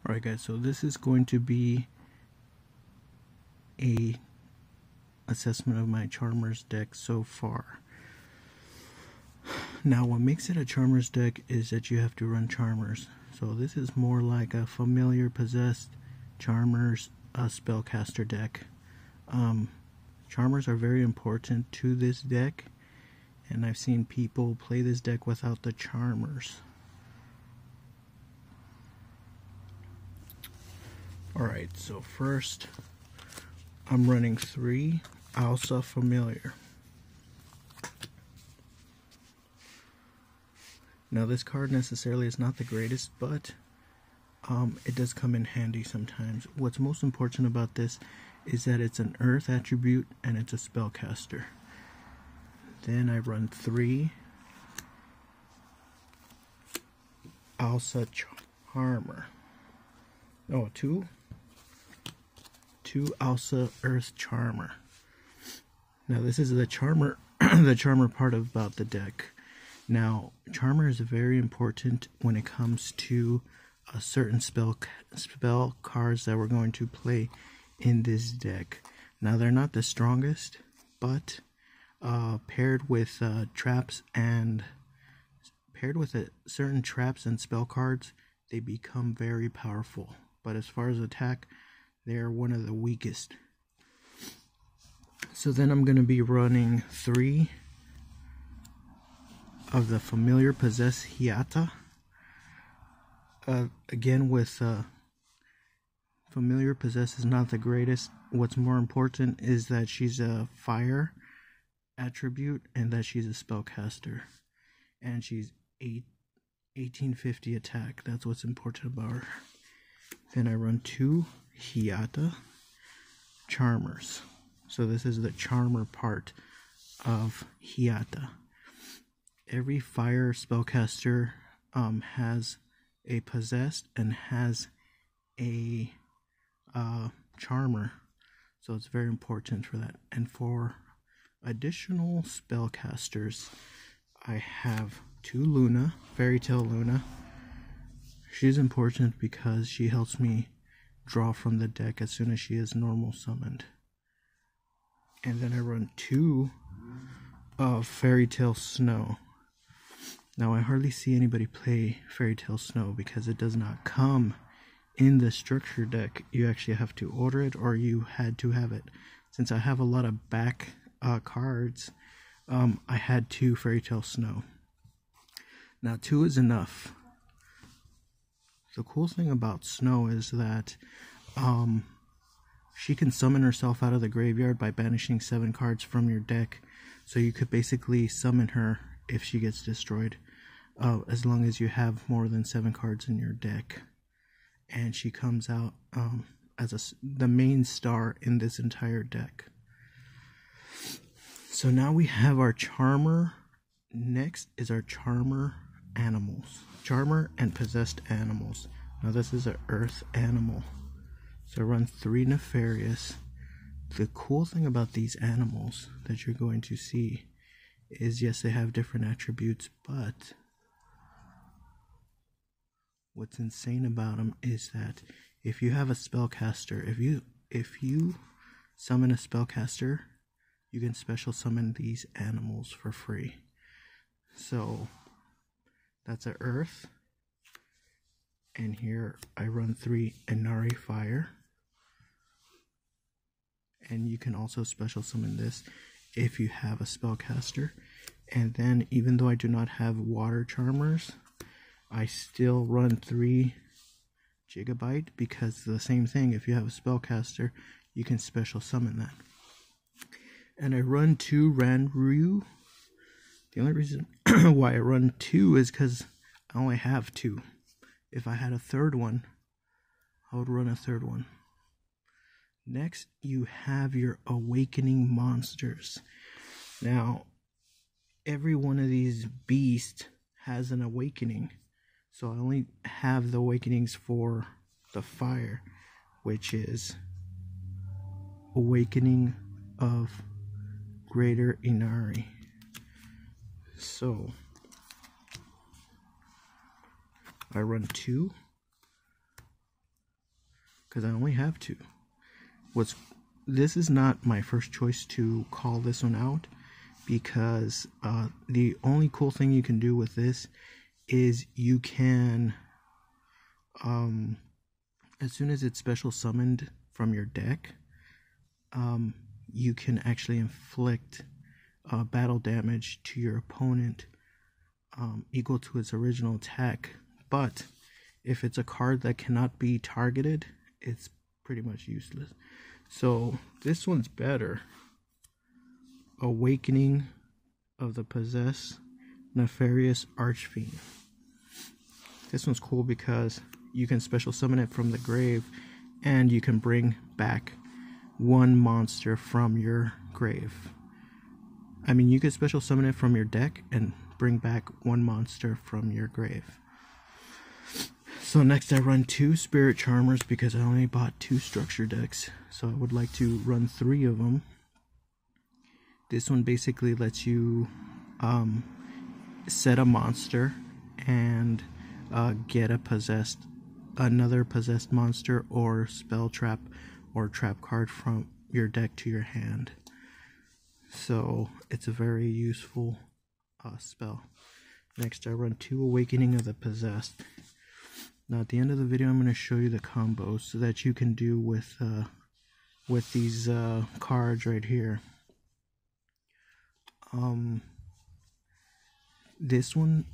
Alright guys, so this is going to be a assessment of my Charmers deck so far. Now what makes it a Charmers deck is that you have to run Charmers. So this is more like a familiar possessed Charmers spellcaster deck. Charmers are very important to this deck, and I've seen people play this deck without the Charmers. Alright, so first I'm running 3 Alsa Familiar. Now this card necessarily is not the greatest, but it does come in handy sometimes. What's most important about this is that it's an earth attribute and it's a spellcaster. Then I run 3 Alsa Charmer. No, 2 Alsa Earth Charmer. Now this is the Charmer the Charmer part about the deck. Now Charmer is very important when it comes to certain spell cards that we're going to play in this deck. Now they're not the strongest, but paired with traps and certain traps and spell cards, they become very powerful. But as far as attack, they're one of the weakest. So then I'm going to be running 3 of the Familiar Possess Hiata. Again, with Familiar Possess is not the greatest. What's more important is that she's a fire attribute and that she's a spellcaster. And she's 1850 attack. That's what's important about her. Then I run 2 Hiata Charmers. So this is the Charmer part of Hiata. Every fire spellcaster has a possessed and has a Charmer. So it's very important for that. And for additional spellcasters, I have 2 Luna, Fairy Tale Luna. She's important because she helps me draw from the deck as soon as she is normal summoned. And then I run 2 of Fairy Tale Snow. Now I hardly see anybody play Fairy Tale Snow because it does not come in the structure deck. You actually have to order it, or you had to have it. Since I have a lot of back cards, I had 2 Fairy Tale Snow. Now 2 is enough. The cool thing about Snow is that she can summon herself out of the graveyard by banishing 7 cards from your deck. So you could basically summon her if she gets destroyed, as long as you have more than 7 cards in your deck. And she comes out as the main star in this entire deck. So now we have our Charmer. Next is our Charmer animals. Charmer and possessed animals. Now this is an earth animal. So I run 3 Nefarious. The cool thing about these animals that you're going to see is, yes, they have different attributes, but what's insane about them is that if you have a spellcaster, if you summon a spellcaster, you can special summon these animals for free. So that's an earth. And here I run 3 Inari Fire. And you can also special summon this if you have a spellcaster. And then, even though I do not have water Charmers, I still run 3 Gigabyte, because the same thing, if you have a spellcaster, you can special summon that. And I run 2 Ranryu. The only reason why I run 2 is because I only have 2. If I had a third one, I would run a third one. Next, you have your Awakening monsters. Now, every one of these beasts has an awakening. So I only have the awakenings for the fire, which is Awakening of Greater Inari. So I run 2 because I only have 2. This is not my first choice to call this one out, because the only cool thing you can do with this is you can, as soon as it's special summoned from your deck, you can actually inflict battle damage to your opponent equal to its original attack. But if it's a card that cannot be targeted, it's pretty much useless. So this one's better. Awakening of the Possessed Nefarious Archfiend. This one's cool because you can special summon it from the grave, and you can bring back 1 monster from your grave. I mean, you can special summon it from your deck and bring back 1 monster from your grave. So next I run 2 Spirit Charmers because I only bought 2 structure decks. So I would like to run 3 of them. This one basically lets you set a monster and get another possessed monster or spell trap or trap card from your deck to your hand. So it's a very useful spell. Next I run 2 Awakening of the Possessed. Now at the end of the video I'm going to show you the combos so that you can do with these cards right here. This one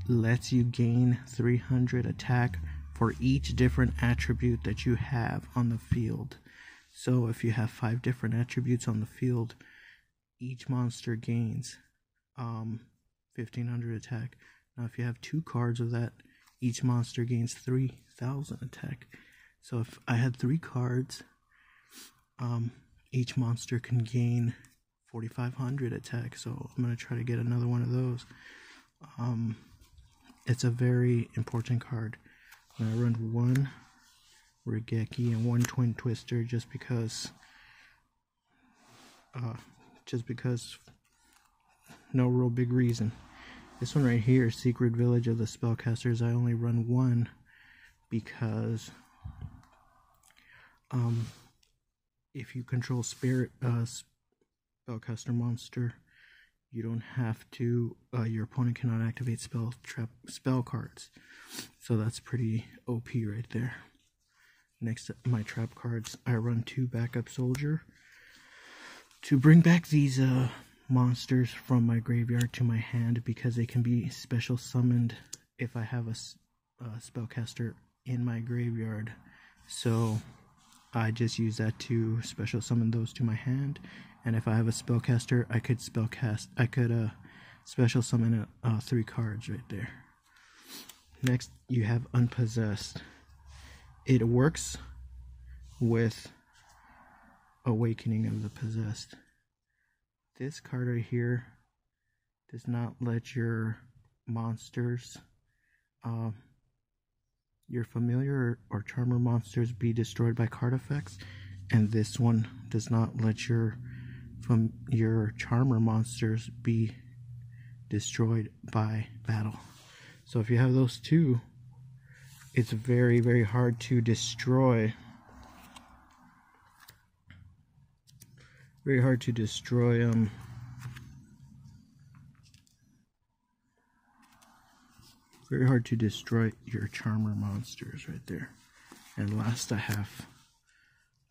lets you gain 300 attack for each different attribute that you have on the field. So if you have 5 different attributes on the field, each monster gains 1500 attack. Now if you have 2 cards of that, each monster gains 3000 attack. So if I had 3 cards, each monster can gain 4500 attack. So I'm going to try to get another one of those. It's a very important card. And I run 1 Regeki and 1 Twin Twister just because no real big reason. This one right here, Secret Village of the Spellcasters, I only run 1 because if you control Spirit Spellcaster monster, you don't have to, your opponent cannot activate spell cards. So that's pretty OP right there. Next, my trap cards, I run 2 Backup Soldier to bring back these monsters from my graveyard to my hand, because they can be special summoned if I have a spellcaster in my graveyard. So I just use that to special summon those to my hand, and if I have a spellcaster, I could special summon 3 cards right there. Next, you have Unpossessed. It works with Awakening of the Possessed. This card right here does not let your monsters, your familiar or charmer monsters, be destroyed by card effects, and this one does not let your charmer monsters be destroyed by battle. So if you have those 2, it's very, very hard to destroy. Very hard to destroy very hard to destroy your charmer monsters right there. And last I have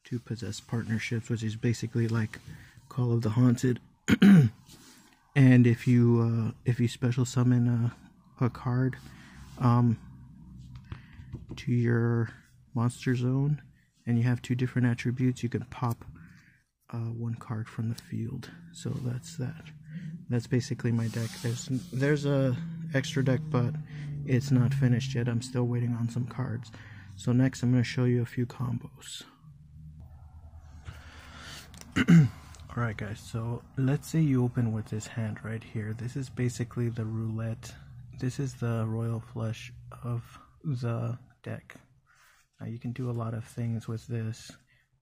2 Possessed Partnerships, which is basically like Call of the Haunted. And if you special summon a card to your monster zone and you have 2 different attributes, you can pop 1 card from the field. So that's that. That's basically my deck. There's a extra deck, but it's not finished yet. I'm still waiting on some cards. So next I'm going to show you a few combos. Alright guys, so let's say you open with this hand right here. This is basically the roulette. This is the royal flush of the deck. Now you can do a lot of things with this.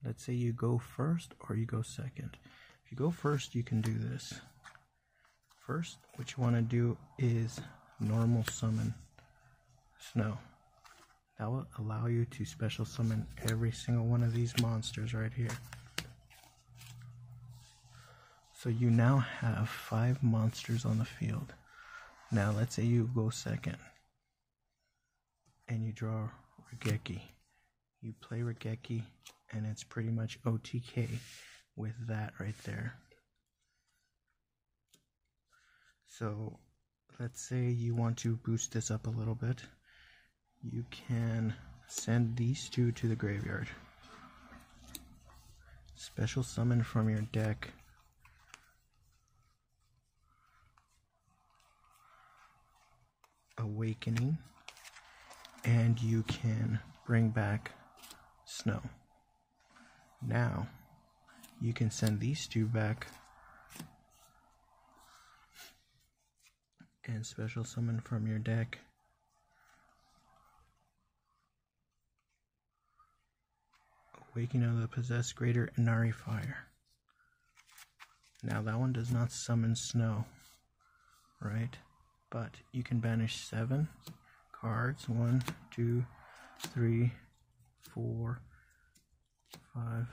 Let's say you go first or you go second. If you go first, you can do this. First, what you want to do is normal summon Snow. That will allow you to special summon every single one of these monsters right here. So you now have 5 monsters on the field. Now let's say you go second and you draw Regeki. You play Regeki and it's pretty much OTK with that right there. So let's say you want to boost this up a little bit. You can send these 2 to the graveyard. Special summon from your deck Awakening, and you can bring back Snow. Now you can send these 2 back and special summon from your deck Awakening of the Possessed Greater Inari Fire. Now that one does not summon Snow, right? But you can banish 7 cards. 1, 2, 3, 4, 5,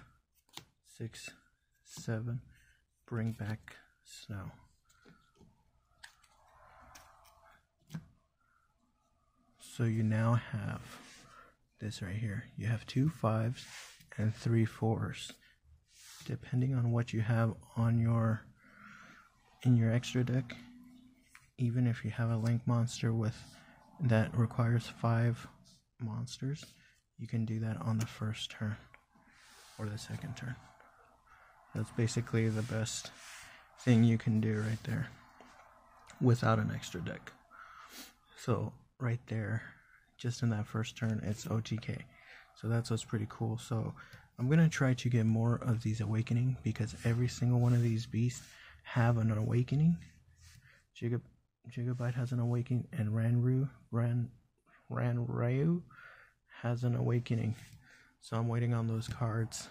6, 7. Bring back Snow. So you now have this right here. You have 2 5s and 3 4s. Depending on what you have on in your extra deck, even if you have a link monster that requires 5 monsters, you can do that on the first turn or the second turn. That's basically the best thing you can do right there without an extra deck. So right there, just in that first turn, it's OTK. So that's what's pretty cool. So I'm going to try to get more of these Awakening, because every single one of these beasts have an Awakening. Gigabyte has an Awakening, and Ranryu has an Awakening. So I'm waiting on those cards.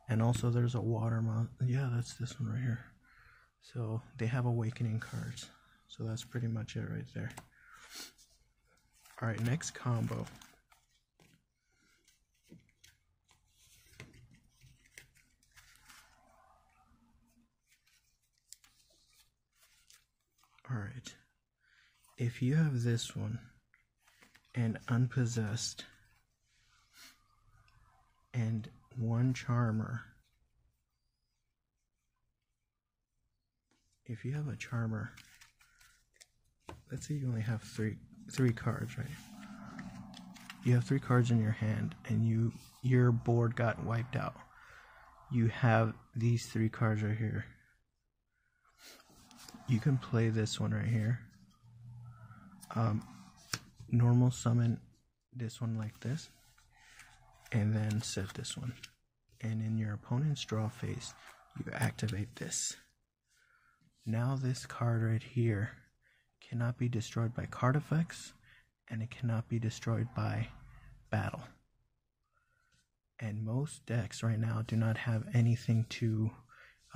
And also there's a water yeah, that's this one right here. So they have Awakening cards. So that's pretty much it right there. Alright, next combo. Alright, if you have this one and Unpossessed and 1 Charmer, if you have a Charmer, let's say you only have three cards, right? You have 3 cards in your hand and your board got wiped out. You have these 3 cards right here. You can play this one right here. Normal summon this one like this, and then set this one. And in your opponent's draw phase, you activate this. Now this card right here cannot be destroyed by card effects, and it cannot be destroyed by battle. And most decks right now do not have anything to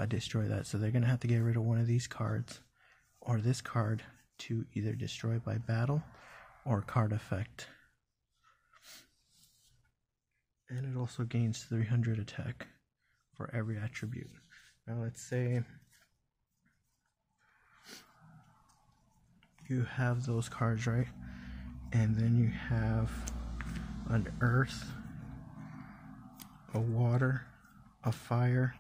destroy that, so they're going to have to get rid of one of these cards or this card to either destroy by battle or card effect. And it also gains 300 attack for every attribute. Now let's say you have those cards, right? And then you have an earth, a water, a fire,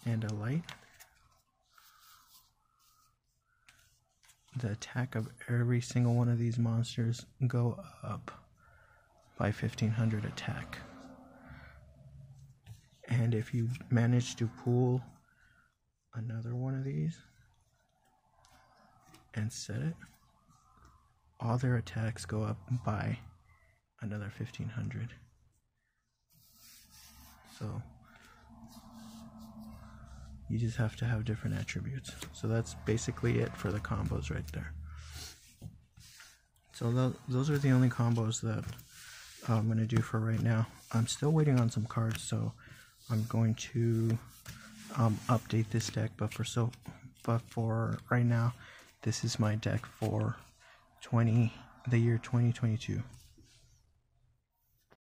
and a light. The attack of every single one of these monsters go up by 1500 attack. And if you manage to pull another one of these and set it, all their attacks go up by another 1500. So you just have to have different attributes. So that's basically it for the combos right there. So those are the only combos that I'm going to do for right now. I'm still waiting on some cards, so I'm going to update this deck. But for right now, this is my deck for 20 the year 2022.